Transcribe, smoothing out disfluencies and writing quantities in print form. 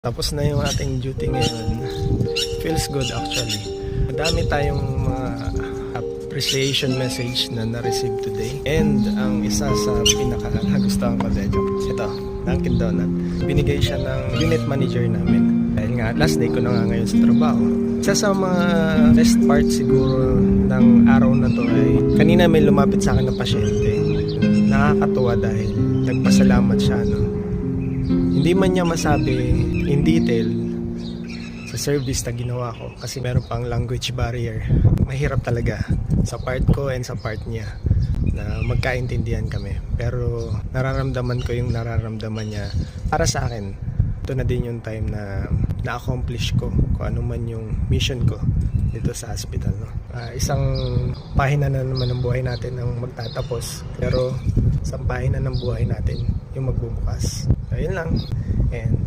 Tapos na yung ating duty ngayon. Feels good actually. Madami tayong mga appreciation message na na-receive today. And ang isa sa pinaka-nagustuhan ko dito, ito, Dunkin Donut. Binigay siya ng unit manager namin. Dahil nga, last day ko na nga ngayon sa trabaho. Isa sa mga best part siguro ng araw na to ay kanina may lumapit sa akin na pasyente. Nakakatuwa dahil nagpasalamat siya, no? Hindi man niya masabi in detail sa service na ginawa ko kasi meron pang language barrier. Mahirap talaga sa part ko and sa part niya na magkaintindihan kami. Pero nararamdaman ko yung nararamdaman niya para sa akin. Ito na din yung time na na-accomplish ko kung ano man yung mission ko dito sa hospital, no? Isang pahina na naman ng buhay natin ang magtatapos, pero isang pahina ng buhay natin yung magbubukas. Ayun lang. And